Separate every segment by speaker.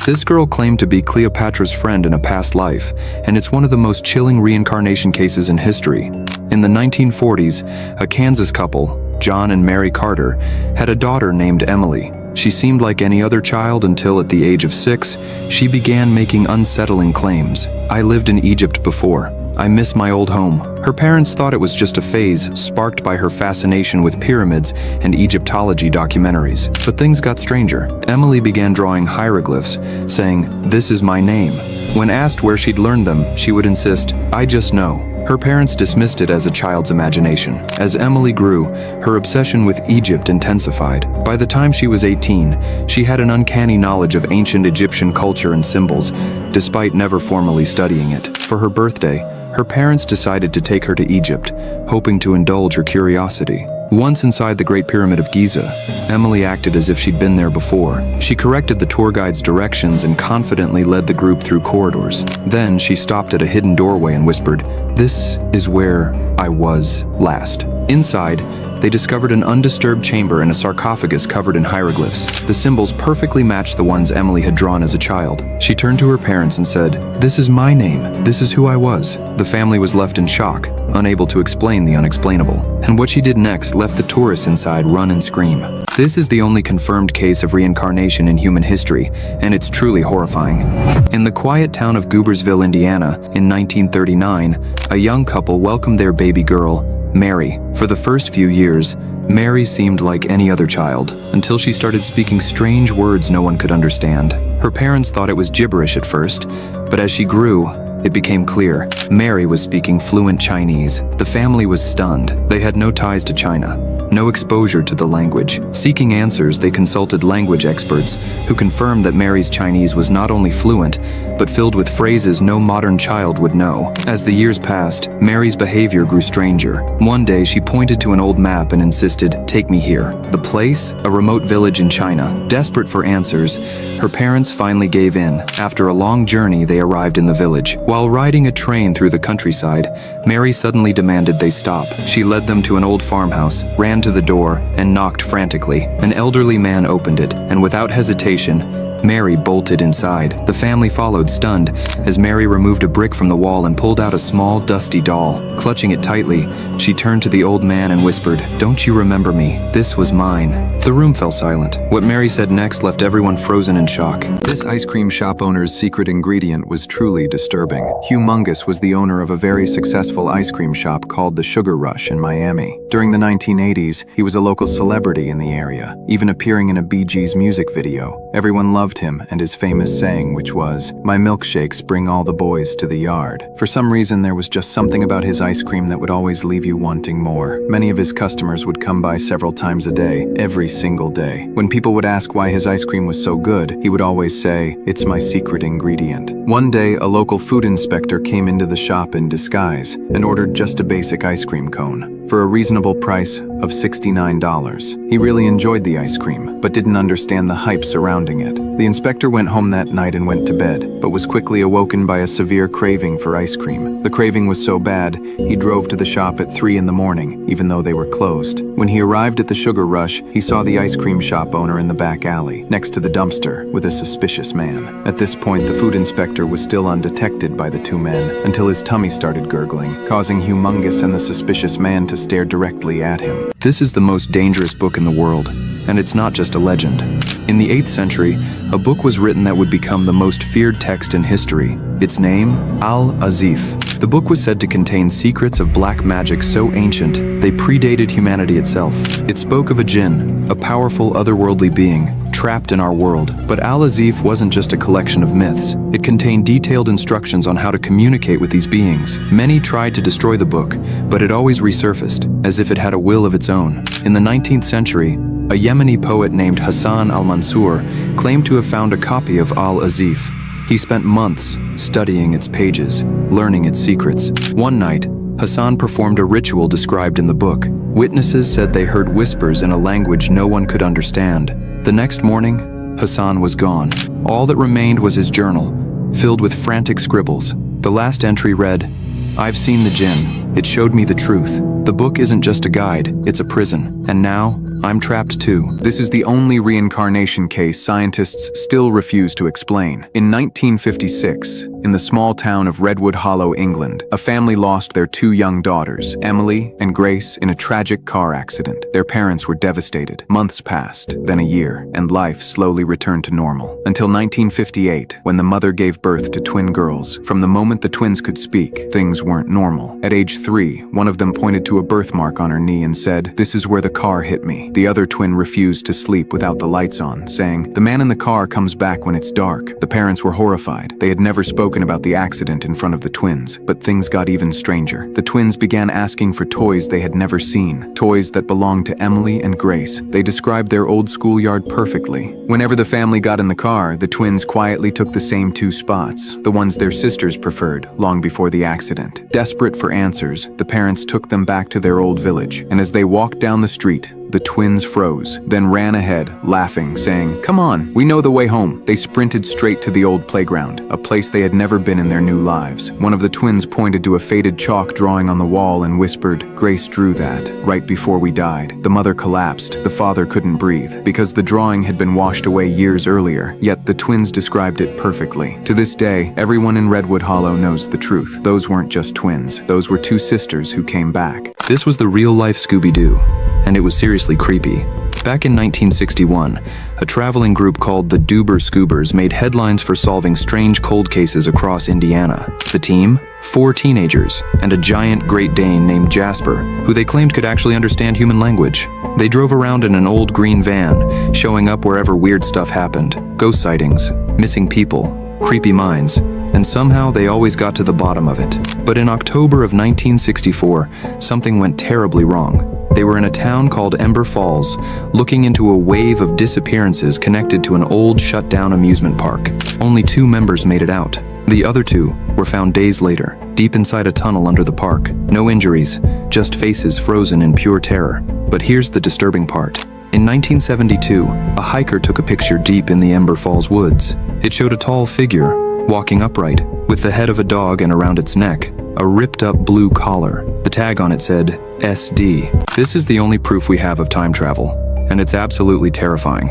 Speaker 1: This girl claimed to be Cleopatra's friend in a past life, and it's one of the most chilling reincarnation cases in history. In the 1940s, a Kansas couple, John and Mary Carter, had a daughter named Emily. She seemed like any other child until at the age of 6, she began making unsettling claims. "I lived in Egypt before. I miss my old home." Her parents thought it was just a phase sparked by her fascination with pyramids and Egyptology documentaries. But things got stranger. Emily began drawing hieroglyphs, saying, "This is my name." When asked where she'd learned them, she would insist, "I just know." Her parents dismissed it as a child's imagination. As Emily grew, her obsession with Egypt intensified. By the time she was 18, she had an uncanny knowledge of ancient Egyptian culture and symbols, despite never formally studying it. For her birthday, her parents decided to take her to Egypt, hoping to indulge her curiosity. Once inside the Great Pyramid of Giza, Emily acted as if she'd been there before. She corrected the tour guide's directions and confidently led the group through corridors. Then she stopped at a hidden doorway and whispered, "This is where I was last." Inside, they discovered an undisturbed chamber and a sarcophagus covered in hieroglyphs. The symbols perfectly matched the ones Emily had drawn as a child. She turned to her parents and said, "This is my name. This is who I was." The family was left in shock, unable to explain the unexplainable. And what she did next left the tourists inside run and scream. This is the only confirmed case of reincarnation in human history, and it's truly horrifying. In the quiet town of Goobersville, Indiana, in 1939, a young couple welcomed their baby girl, Mary. For the first few years, Mary seemed like any other child, until she started speaking strange words no one could understand. Her parents thought it was gibberish at first, but as she grew, it became clear. Mary was speaking fluent Chinese. The family was stunned. They had no ties to China, no exposure to the language. Seeking answers, they consulted language experts, who confirmed that Mary's Chinese was not only fluent, but filled with phrases no modern child would know. As the years passed, Mary's behavior grew stranger. One day, she pointed to an old map and insisted, "Take me here." The place? A remote village in China. Desperate for answers, her parents finally gave in. After a long journey, they arrived in the village. While riding a train through the countryside, Mary suddenly demanded they stop. She led them to an old farmhouse, ran to the door, and knocked frantically. An elderly man opened it, and without hesitation, Mary bolted inside. The family followed, stunned, as Mary removed a brick from the wall and pulled out a small, dusty doll. Clutching it tightly, she turned to the old man and whispered, "Don't you remember me? This was mine." The room fell silent. What Mary said next left everyone frozen in shock. This ice cream shop owner's secret ingredient was truly disturbing. Hugh Mungus was the owner of a very successful ice cream shop called the Sugar Rush in Miami. During the 1980s, he was a local celebrity in the area, even appearing in a Bee Gees music video. Everyone loved him and his famous saying, which was, "My milkshakes bring all the boys to the yard." For some reason, there was just something about his ice cream that would always leave you wanting more. Many of his customers would come by several times a day, every single day. When people would ask why his ice cream was so good, he would always say, "It's my secret ingredient." One day, a local food inspector came into the shop in disguise and ordered just a basic ice cream cone for a reasonable price of $69. He really enjoyed the ice cream, but didn't understand the hype surrounding it. The inspector went home that night and went to bed, but was quickly awoken by a severe craving for ice cream. The craving was so bad, he drove to the shop at 3 in the morning, even though they were closed. When he arrived at the Sugar Rush, he saw the ice cream shop owner in the back alley, next to the dumpster, with a suspicious man. At this point, the food inspector was still undetected by the two men, until his tummy started gurgling, causing Humongous and the suspicious man to stare directly at him. This is the most dangerous book in the world, and it's not just a legend. In the 8th century, a book was written that would become the most feared text in history. Its name, Al-Azif. The book was said to contain secrets of black magic so ancient, they predated humanity itself. It spoke of a jinn, a powerful otherworldly being, trapped in our world. But Al-Azif wasn't just a collection of myths. It contained detailed instructions on how to communicate with these beings. Many tried to destroy the book, but it always resurfaced, as if it had a will of its own. In the 19th century, a Yemeni poet named Hassan al-Mansur claimed to have found a copy of Al-Azif. He spent months studying its pages, learning its secrets. One night, Hassan performed a ritual described in the book. Witnesses said they heard whispers in a language no one could understand. The next morning, Hassan was gone. All that remained was his journal, filled with frantic scribbles. The last entry read, "I've seen the jinn. It showed me the truth. The book isn't just a guide, it's a prison. And now, I'm trapped too. This is the only reincarnation case scientists still refuse to explain. In 1956, in the small town of Redwood Hollow, England, a family lost their two young daughters, Emily and Grace, in a tragic car accident. Their parents were devastated. Months passed, then a year, and life slowly returned to normal. Until 1958, when the mother gave birth to twin girls. From the moment the twins could speak, things weren't normal. At age 3, one of them pointed to a birthmark on her knee and said, "This is where the car hit me." The other twin refused to sleep without the lights on, saying, "The man in the car comes back when it's dark." The parents were horrified. They had never spoken about the accident in front of the twins, but things got even stranger. The twins began asking for toys they had never seen, toys that belonged to Emily and Grace. They described their old schoolyard perfectly. Whenever the family got in the car, the twins quietly took the same two spots, the ones their sisters preferred, long before the accident. Desperate for answers, the parents took them back to their old village, and as they walked down the street, the twins froze, then ran ahead, laughing, saying, "Come on, we know the way home." They sprinted straight to the old playground, a place they had never been in their new lives. One of the twins pointed to a faded chalk drawing on the wall and whispered, "Grace drew that, right before we died." The mother collapsed. The father couldn't breathe, because the drawing had been washed away years earlier, yet the twins described it perfectly. To this day, everyone in Redwood Hollow knows the truth. Those weren't just twins. Those were two sisters who came back. This was the real-life Scooby-Doo, and it was seriously creepy. Back in 1961, a traveling group called the Doober Scoobers made headlines for solving strange cold cases across Indiana. The team? 4 teenagers, and a giant Great Dane named Jasper, who they claimed could actually understand human language. They drove around in an old green van, showing up wherever weird stuff happened. Ghost sightings, missing people, creepy minds, and somehow they always got to the bottom of it. But in October of 1964, something went terribly wrong. They were in a town called Ember Falls, looking into a wave of disappearances connected to an old shut-down amusement park. Only 2 members made it out. The other 2 were found days later, deep inside a tunnel under the park. No injuries, just faces frozen in pure terror. But here's the disturbing part. In 1972, a hiker took a picture deep in the Ember Falls woods. It showed a tall figure, walking upright, with the head of a dog and around its neck, a ripped-up blue collar. The tag on it said, SD. This is the only proof we have of time travel, and it's absolutely terrifying.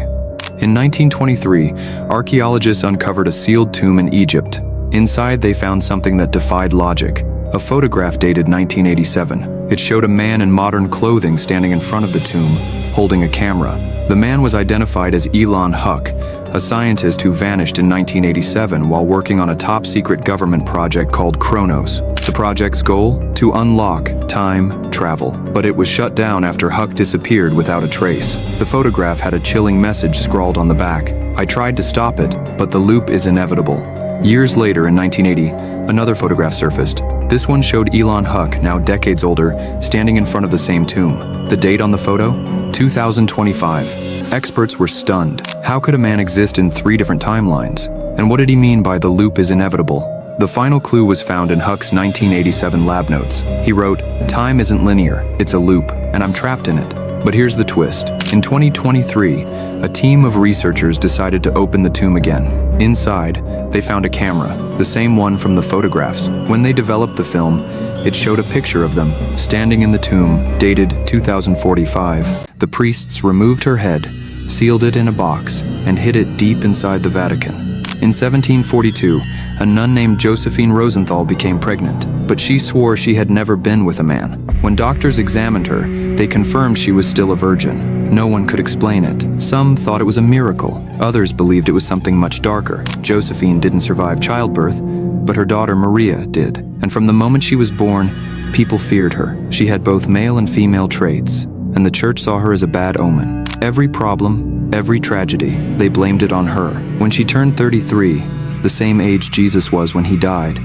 Speaker 1: In 1923, archaeologists uncovered a sealed tomb in Egypt. Inside, they found something that defied logic. A photograph dated 1987. It showed a man in modern clothing standing in front of the tomb, holding a camera. The man was identified as Elon Huck, a scientist who vanished in 1987 while working on a top-secret government project called Kronos. The project's goal? To unlock time travel. But it was shut down after Huck disappeared without a trace. The photograph had a chilling message scrawled on the back. "I tried to stop it, but the loop is inevitable." Years later, in 1980, another photograph surfaced. This one showed Elon Huck, now decades older, standing in front of the same tomb. The date on the photo? 2025. Experts were stunned. How could a man exist in 3 different timelines? And what did he mean by the loop is inevitable? The final clue was found in Huck's 1987 lab notes. He wrote, "Time isn't linear, it's a loop, and I'm trapped in it." But here's the twist. In 2023, a team of researchers decided to open the tomb again. Inside, they found a camera, the same one from the photographs. When they developed the film, it showed a picture of them, standing in the tomb, dated 2045. The priests removed her head, sealed it in a box, and hid it deep inside the Vatican. In 1742, a nun named Josephine Rosenthal became pregnant, but she swore she had never been with a man. When doctors examined her, they confirmed she was still a virgin. No one could explain it. Some thought it was a miracle. Others believed it was something much darker. Josephine didn't survive childbirth, but her daughter Maria did. And from the moment she was born, people feared her. She had both male and female traits, and the church saw her as a bad omen. Every problem, every tragedy, they blamed it on her. When she turned 33, the same age Jesus was when he died,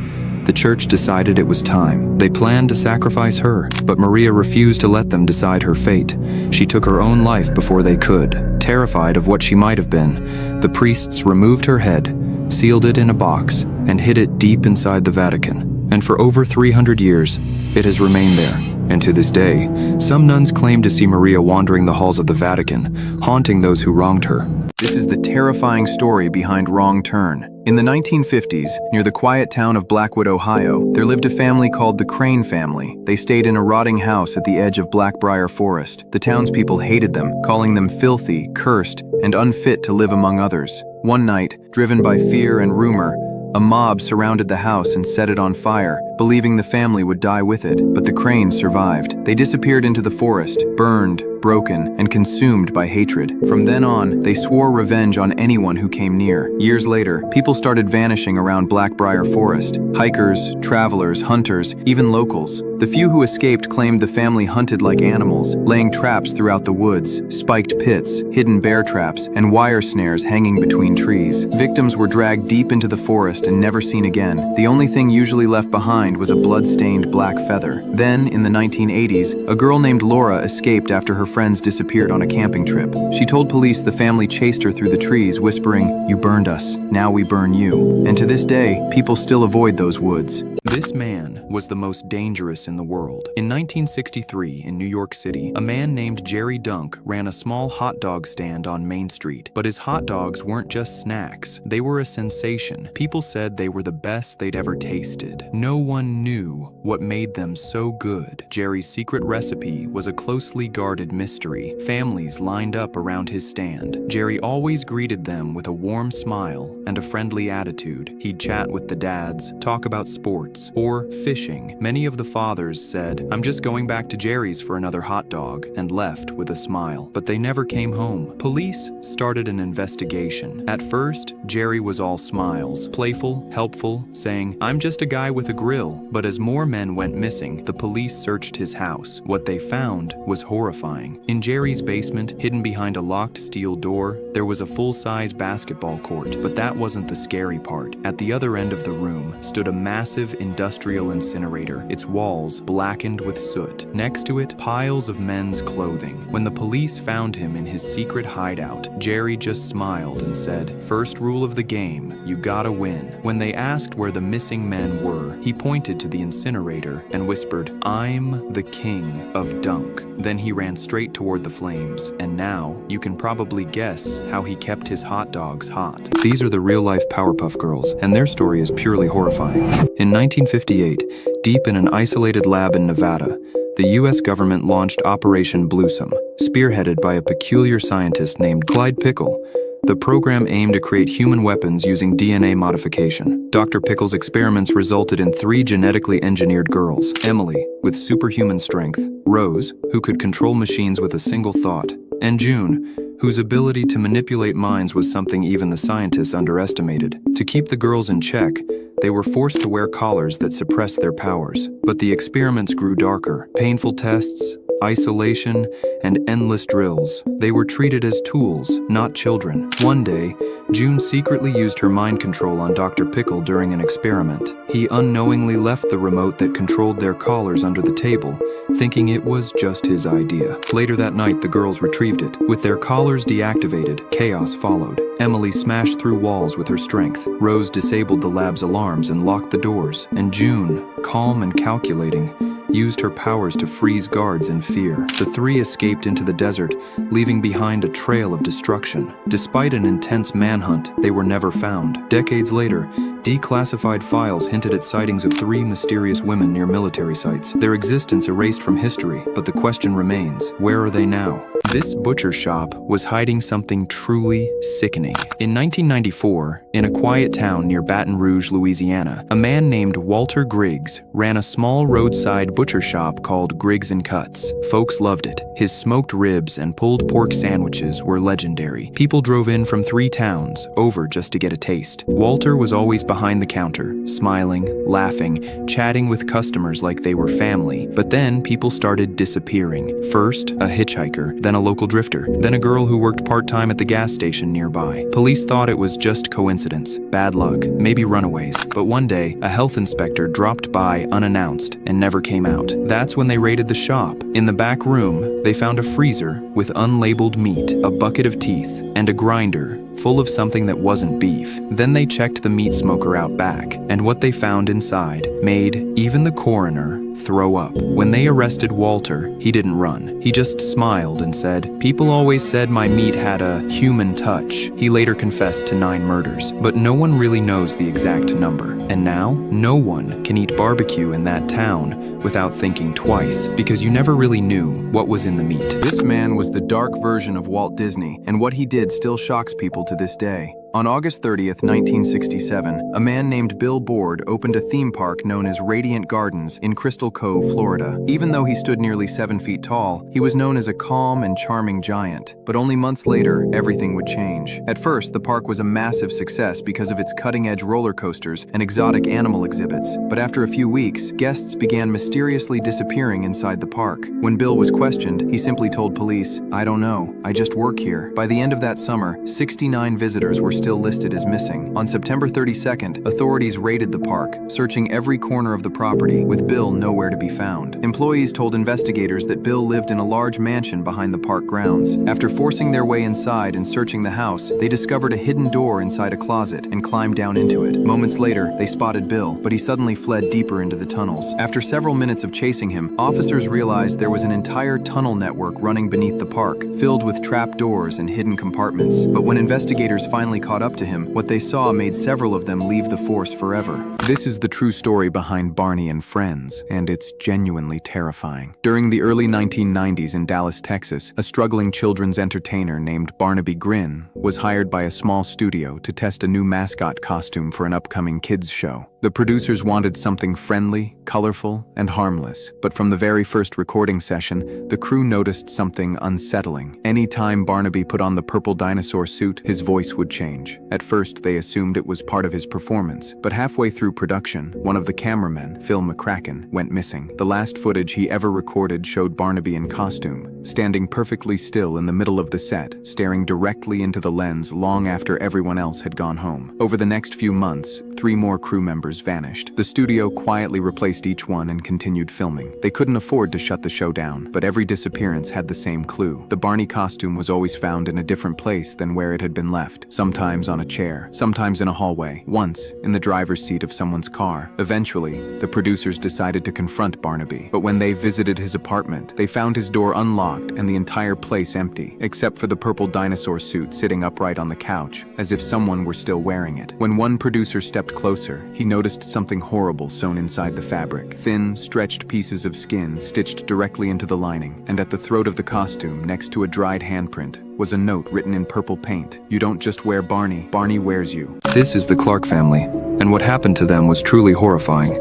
Speaker 1: the church decided it was time. They planned to sacrifice her, but Maria refused to let them decide her fate. She took her own life before they could. Terrified of what she might have been, the priests removed her head, sealed it in a box, and hid it deep inside the Vatican. And for over 300 years, it has remained there. And to this day, some nuns claim to see Maria wandering the halls of the Vatican, haunting those who wronged her.
Speaker 2: This is the terrifying story behind Wrong Turn. In the 1950s, near the quiet town of Blackwood, Ohio, there lived a family called the Crane family. They stayed in a rotting house at the edge of Blackbriar Forest. The townspeople hated them, calling them filthy, cursed, and unfit to live among others. One night, driven by fear and rumor, a mob surrounded the house and set it on fire, believing the family would die with it, but the Cranes survived. They disappeared into the forest, burned, broken, and consumed by hatred. From then on, they swore revenge on anyone who came near. Years later, people started vanishing around Blackbriar Forest. Hikers, travelers, hunters, even locals. The few who escaped claimed the family hunted like animals, laying traps throughout the woods, spiked pits, hidden bear traps, and wire snares hanging between trees. Victims were dragged deep into the forest and never seen again. The only thing usually left behind was a blood-stained black feather. Then, in the 1980s, a girl named Laura escaped after her friends disappeared on a camping trip. She told police the family chased her through the trees, whispering, "You burned us, now we burn you." And to this day, people still avoid those woods.
Speaker 1: This man was the most dangerous in the world. In 1963, in New York City, a man named Jerry Dunk ran a small hot dog stand on Main Street. But his hot dogs weren't just snacks. They were a sensation. People said they were the best they'd ever tasted. No one knew what made them so good. Jerry's secret recipe was a closely guarded mystery. Families lined up around his stand. Jerry always greeted them with a warm smile and a friendly attitude. He'd chat with the dads, talk about sports, or fishing. Many of the fathers said, "I'm just going back to Jerry's for another hot dog," and left with a smile. But they never came home. Police started an investigation. At first, Jerry was all smiles, playful, helpful, saying, "I'm just a guy with a grill." But as more men went missing, the police searched his house. What they found was horrifying. In Jerry's basement, hidden behind a locked steel door, there was a full-size basketball court. But that wasn't the scary part. At the other end of the room stood a massive industrial incinerator, its walls blackened with soot. Next to it, piles of men's clothing. When the police found him in his secret hideout, Jerry just smiled and said, "First rule of the game, you gotta win." When they asked where the missing men were, he pointed to the incinerator and whispered, "I'm the king of Dunk." Then he ran straight toward the flames, and now you can probably guess how he kept his hot dogs hot. These are the real-life Powerpuff Girls, and their story is purely horrifying. In 1958, deep in an isolated lab in Nevada, the U.S. government launched Operation Bluesome, spearheaded by a peculiar scientist named Clyde Pickle. The program aimed to create human weapons using DNA modification. Dr. Pickle's experiments resulted in 3 genetically engineered girls: Emily, with superhuman strength; Rose, who could control machines with a single thought; and June, whose ability to manipulate minds was something even the scientists underestimated. To keep the girls in check, they were forced to wear collars that suppressed their powers. But the experiments grew darker. Painful tests, isolation, and endless drills. They were treated as tools, not children. One day, June secretly used her mind control on Dr. Pickle during an experiment. He unknowingly left the remote that controlled their collars under the table, thinking it was just his idea. Later that night, the girls retrieved it. With their collars deactivated, chaos followed. Emily smashed through walls with her strength. Rose disabled the lab's alarms and locked the doors. And June, calm and calculating, used her powers to freeze guards in fear. The 3 escaped into the desert, leaving behind a trail of destruction. Despite an intense manhunt, they were never found. Decades later, declassified files hinted at sightings of 3 mysterious women near military sites. Their existence erased from history, but the question remains, where are they now? This butcher shop was hiding something truly sickening. In 1994, in a quiet town near Baton Rouge, Louisiana, a man named Walter Griggs ran a small roadside butcher shop called Griggs & Cuts. Folks loved it. His smoked ribs and pulled pork sandwiches were legendary. People drove in from 3 towns over just to get a taste. Walter was always behind the counter, smiling, laughing, chatting with customers like they were family. But then people started disappearing. First, a hitchhiker, then a local drifter, then a girl who worked part-time at the gas station nearby. Police thought it was just coincidence, bad luck, maybe runaways. But one day, a health inspector dropped by unannounced and never came out. That's when they raided the shop. In the back room, they found a freezer with unlabeled meat, a bucket of teeth, and a grinder full of something that wasn't beef. Then they checked the meat smoker out back, and what they found inside made even the coroner throw up. When they arrested Walter, he didn't run. He just smiled and said, "People always said my meat had a human touch." He later confessed to 9 murders, but no one really knows the exact number. And now, no one can eat barbecue in that town without thinking twice, because you never really knew what was in the meat.
Speaker 2: This man was the dark version of Walt Disney, and what he did still shocks people to this day. On August 30th, 1967, a man named Bill Board opened a theme park known as Radiant Gardens in Crystal Cove, Florida. Even though he stood nearly 7 feet tall, he was known as a calm and charming giant. But only months later, everything would change. At first, the park was a massive success because of its cutting-edge roller coasters and exotic animal exhibits. But after a few weeks, guests began mysteriously disappearing inside the park. When Bill was questioned, he simply told police, "I don't know, I just work here." By the end of that summer, 69 visitors were still listed as missing. On September 22nd, authorities raided the park, searching every corner of the property, with Bill nowhere to be found. Employees told investigators that Bill lived in a large mansion behind the park grounds. After forcing their way inside and searching the house, they discovered a hidden door inside a closet and climbed down into it. Moments later, they spotted Bill, but he suddenly fled deeper into the tunnels. After several minutes of chasing him, officers realized there was an entire tunnel network running beneath the park, filled with trap doors and hidden compartments. But when investigators finally caught up to him, what they saw made several of them leave the force forever. This is the true story behind Barney and Friends, and it's genuinely terrifying. During the early 1990s in Dallas, Texas, a struggling children's entertainer named Barnaby Grin was hired by a small studio to test a new mascot costume for an upcoming kids show. The producers wanted something friendly, colorful, and harmless, but from the very first recording session, the crew noticed something unsettling. Anytime Barnaby put on the purple dinosaur suit, his voice would change. At first, they assumed it was part of his performance, but halfway through production, one of the cameramen, Phil McCracken, went missing. The last footage he ever recorded showed Barnaby in costume, standing perfectly still in the middle of the set, staring directly into the lens long after everyone else had gone home. Over the next few months, 3 more crew members vanished. The studio quietly replaced each one and continued filming. They couldn't afford to shut the show down, but every disappearance had the same clue. The Barney costume was always found in a different place than where it had been left, sometimes on a chair, sometimes in a hallway, once in the driver's seat of someone's car. Eventually, the producers decided to confront Barnaby, but when they visited his apartment, they found his door unlocked and the entire place empty, except for the purple dinosaur suit sitting upright on the couch, as if someone were still wearing it. When one producer stepped closer, he noticed something horrible sewn inside the fabric. Thin, stretched pieces of skin stitched directly into the lining, and at the throat of the costume, next to a dried handprint, was a note written in purple paint. "You don't just wear Barney, Barney wears you."
Speaker 1: This is the Clark family, and what happened to them was truly horrifying.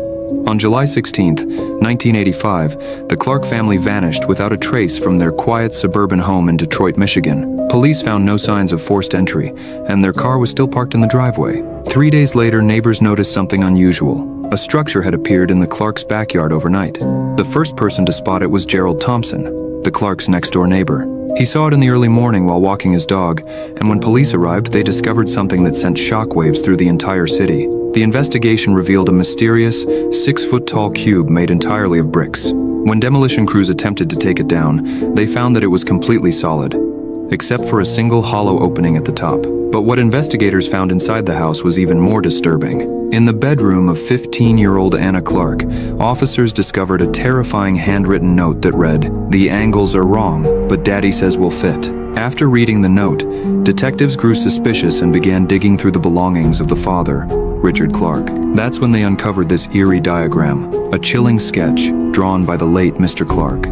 Speaker 1: On July 16th, 1985, the Clark family vanished without a trace from their quiet suburban home in Detroit, Michigan. Police found no signs of forced entry, and their car was still parked in the driveway. 3 days later, neighbors noticed something unusual. A structure had appeared in the Clarks' backyard overnight. The first person to spot it was Gerald Thompson, the Clarks' next-door neighbor. He saw it in the early morning while walking his dog, and when police arrived, they discovered something that sent shockwaves through the entire city. The investigation revealed a mysterious, 6-foot-tall cube made entirely of bricks. When demolition crews attempted to take it down, they found that it was completely solid, except for a single hollow opening at the top. But what investigators found inside the house was even more disturbing. In the bedroom of 15-year-old Anna Clark, officers discovered a terrifying handwritten note that read, "The angles are wrong, but Daddy says we'll fit." After reading the note, detectives grew suspicious and began digging through the belongings of the father, Richard Clark. That's when they uncovered this eerie diagram, a chilling sketch drawn by the late Mr. Clark.